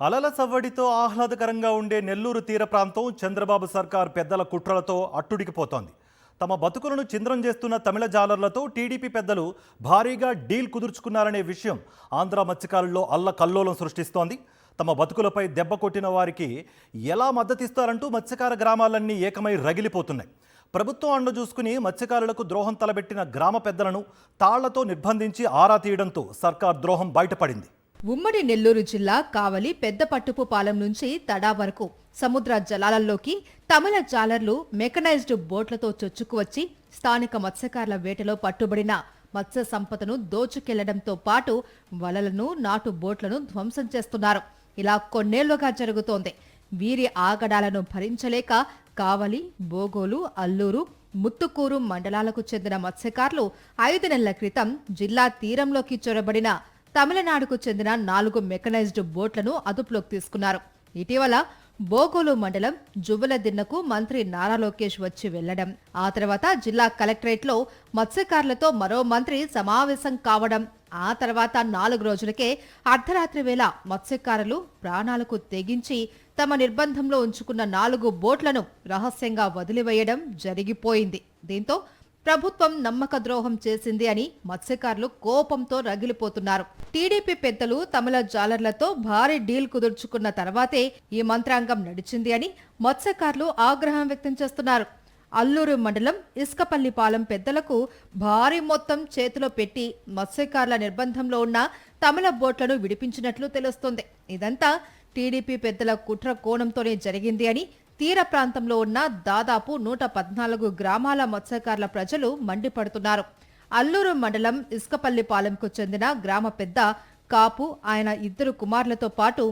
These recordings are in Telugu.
అలల సవ్వడితో ఆహ్లాదకరంగా ఉండే నెల్లూరు తీర ప్రాంతం చంద్రబాబు సర్కార్ పెద్దల కుట్రలతో అట్టుడికిపోతోంది. తమ బతుకులను చింద్రం చేస్తున్న తమిళ జాలర్లతో టీడీపీ పెద్దలు భారీగా డీల్ కుదుర్చుకున్నారనే విషయం ఆంధ్ర మత్స్యకారుల్లో అల్లకల్లోలం సృష్టిస్తోంది. తమ బతుకులపై దెబ్బ కొట్టిన వారికి ఎలా మద్దతిస్తారంటూ మత్స్యకార గ్రామాలన్నీ ఏకమై రగిలిపోతున్నాయి. ప్రభుత్వం అండ చూసుకుని మత్స్యకారులకు ద్రోహం తలబెట్టిన గ్రామ పెద్దలను తాళ్లతో నిర్బంధించి ఆరా తీయడంతో సర్కార్ ద్రోహం బయటపడింది. ఉమ్మడి నెల్లూరు జిల్లా కావలి పెద్దపట్టుపు పాలెం నుంచి తడా వరకు సముద్ర జలాలలోకి తమిళ జాలర్లు మెకనైజ్డ్ బోట్లతో చొచ్చుకువచ్చి స్థానిక మత్స్యకారుల వేటలో పట్టుబడిన మత్స్య సంపదను దోచుకెళ్లడంతో పాటు వలలను నాటు బోట్లను ధ్వంసం చేస్తున్నారు. ఇలా కొన్నేళ్లుగా జరుగుతోంది. వీరి ఆగడాలను భరించలేక కావలి, బోగోలు, అల్లూరు, ముత్తుకూరు మండలాలకు చెందిన మత్స్యకారులు 5 నెలల క్రితం జిల్లా తీరంలోకి చొరబడిన తమిళనాడుకు చెందిన 4 మెకనైజ్డ్ బోట్లను అదుపులోకి తీసుకున్నారు. ఇటీవల బోగోలు మండలం జువ్వలదిన్నకు మంత్రి నారా లోకేష్ వచ్చి వెళ్లడం, ఆ తర్వాత జిల్లా కలెక్టరేట్లో మత్స్యకారులతో మరో మంత్రి సమావేశం కావడం, ఆ తర్వాత 4 రోజులకే అర్ధరాత్రి వేళ మత్స్యకారులు ప్రాణాలకు తెగించి తమ నిర్బంధంలో ఉంచుకున్న 4 బోట్లను రహస్యంగా వదిలివేయడం జరిగిపోయింది. దీంతో ప్రభుత్వం నమ్మక ద్రోహం చేసింది అని మత్స్యకారులు కోపంతో రగిలిపోతున్నారు. టీడీపీ పెద్దలు తమిళ జాలర్లతో భారీ డీల్ కుదుర్చుకున్న తర్వాతే ఈ మంత్రాంగం నడిచింది అని మత్స్యకారులు ఆగ్రహం వ్యక్తం చేస్తున్నారు. అల్లూరు మండలం ఇసుకపల్లిపాలెం పెద్దలకు భారీ మొత్తం చేతిలో పెట్టి మత్స్యకారుల నిర్బంధంలో ఉన్న తమిళ బోట్లను విడిపించినట్లు తెలుస్తోంది. ఇదంతా టీడీపీ పెద్దల కుట్ర కోణంతోనే జరిగింది అని తీర ప్రాంతంలో ఉన్న దాదాపు 114 గ్రామాల మత్స్యకారుల ప్రజలు మండిపడుతున్నారు. అల్లూరు మండలం ఇసుకపల్లిపాలెంకు చెందిన గ్రామ పెద్ద కాపు ఆయన 2 కుమారులతో పాటు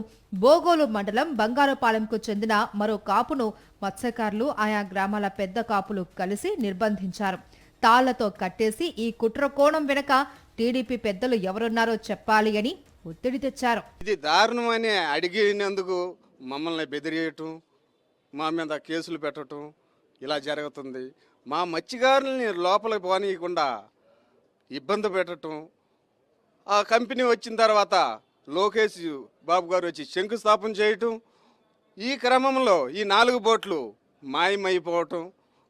బోగోలు మండలం బంగారుపాలెంకు చెందిన మరో కాపును మత్స్యకారులు ఆయా గ్రామాల పెద్ద కాపులు కలిసి నిర్బంధించారు. తాళ్లతో కట్టేసి ఈ కుట్ర కోణం వెనక టీడీపీ పెద్దలు ఎవరున్నారో చెప్పాలి అని ఒత్తిడి తెచ్చారు. ఇది దారుణమని అడిగినందుకు మమ్మల్ని బెదిరియటం, మా మీద కేసులు పెట్టడం ఇలా జరుగుతుంది. మా మత్స్యకారుల్ని లోపలికి పోనీయకుండా ఇబ్బంది పెట్టడం, ఆ కంపెనీ వచ్చిన తర్వాత లోకేష్ బాబు గారు వచ్చి శంకుస్థాపన చేయటం, ఈ క్రమంలో ఈ 4 బోట్లు మాయమైపోవటం,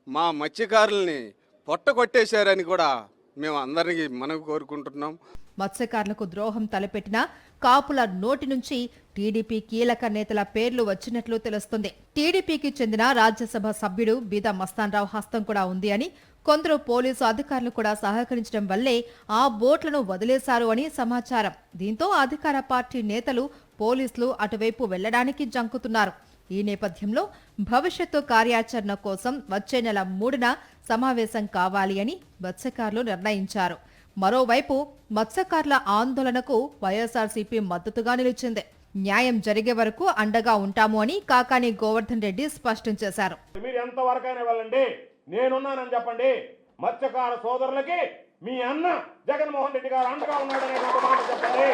మా మత్స్యకారుల్ని పొట్ట కొట్టేశారని కూడా మేము అందరికీ మనవి కోరుకుంటున్నాం. మత్స్యకారులకు ద్రోహం తలపెట్టిన కాపుల నోటి నుంచి టీడీపీ కీలక నేతల పేర్లు వచ్చినట్లు తెలుస్తుంది. టీడీపీకి చెందిన రాజ్యసభ సభ్యుడు బీదా మస్తాన్రావు హస్తం కూడా ఉంది అని, కొందరు పోలీసు అధికారులు కూడా సహకరించడం వల్లే ఆ బోట్లను వదిలేశారు అని సమాచారం. దీంతో అధికార పార్టీ నేతలు, పోలీసులు అటువైపు వెళ్లడానికి జంకుతున్నారు. ఈ నేపథ్యంలో భవిష్యత్తు కార్యాచరణ కోసం వచ్చే నెల 3న సమావేశం కావాలి అని మత్స్యకారులు నిర్ణయించారు. మరోవైపు మత్స్యకారుల ఆందోళనకు వైఎస్ఆర్సీపీ మద్దతుగా నిలిచింది. న్యాయం జరిగే వరకు అండగా ఉంటాము అని కాకాని గోవర్ధన్ రెడ్డి స్పష్టం చేశారు. మీరు ఎంత వరకైనా వెళ్ళండి, నేనున్నానని చెప్పండి. మత్స్యకార సోదరులకి మీ అన్న జగన్మోహన్ రెడ్డి గారు అండగా ఉన్నాడనే మాట చెప్పండి.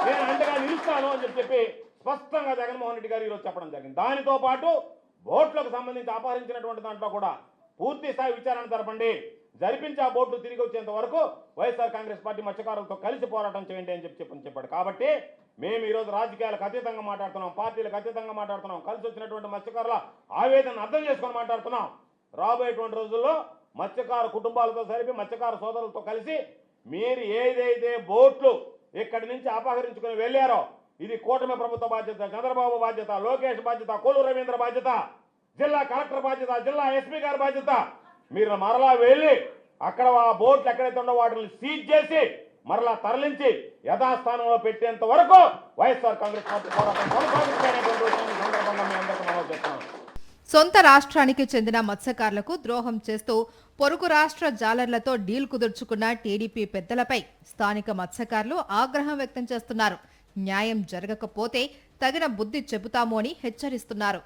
నేను అండగా నిలుస్తాను అని చెప్పి స్పష్టంగా జగన్మోహన్ రెడ్డి గారు ఈరోజు చెప్పడం జరిగింది. దానితో పాటు బోట్లకు సంబంధించి అపహరించినటువంటి దాంట్లో కూడా పూర్తి స్థాయి విచారణ జరపండి, జరిపించి ఆ బోట్లు తిరిగి వచ్చేంత వరకు వైఎస్ఆర్ కాంగ్రెస్ పార్టీ మత్స్యకారులతో కలిసి పోరాటం చేయండి అని చెప్పాడు. కాబట్టి మేము ఈరోజు రాజకీయాలకు అతీతంగా మాట్లాడుతున్నాం, పార్టీలకు అతీతంగా మాట్లాడుతున్నాం, కలిసి వచ్చినటువంటి మత్స్యకారుల ఆవేదన అర్థం చేసుకొని మాట్లాడుతున్నాం. రాబోయేటువంటి రోజుల్లో మత్స్యకార కుటుంబాలతో సరిపి మత్స్యకార సోదరులతో కలిసి మీరు ఏదైతే బోట్లు ఇక్కడి నుంచి అపహరించుకుని వెళ్ళారో, ఇది కూటమి ప్రభుత్వ బాధ్యత, చంద్రబాబు బాధ్యత, లోకేష్ బాధ్యత, కొల్లు రవీంద్ర బాధ్యత, జిల్లా కలెక్టర్ బాధ్యత, జిల్లా ఎస్పీ గారి బాధ్యత. మీరు మరలా వెళ్ళి అక్కడ ఆ బోట్లు ఎక్కడైతే ఉండో వాటిని సీజ్ చేసి మరలా తరలించి యథాస్థానంలో పెట్టేంత వరకు వైఎస్ఆర్ కాంగ్రెస్ పార్టీ పోరాటం కొనసాగిస్తున్నటువంటి సందర్భంగా మీ అందరికీ మనం చేస్తున్నాం. సొంత రాష్ట్రానికి చెందిన మత్స్యకారులకు ద్రోహం చేస్తూ పొరుగు రాష్ట్ర జాలర్లతో డీల్ కుదుర్చుకున్న టీడీపీ పెద్దలపై స్థానిక మత్స్యకారులు ఆగ్రహం వ్యక్తం చేస్తున్నారు. న్యాయం జరగకపోతే తగిన బుద్ధి చెబుతాము అని హెచ్చరిస్తున్నారు.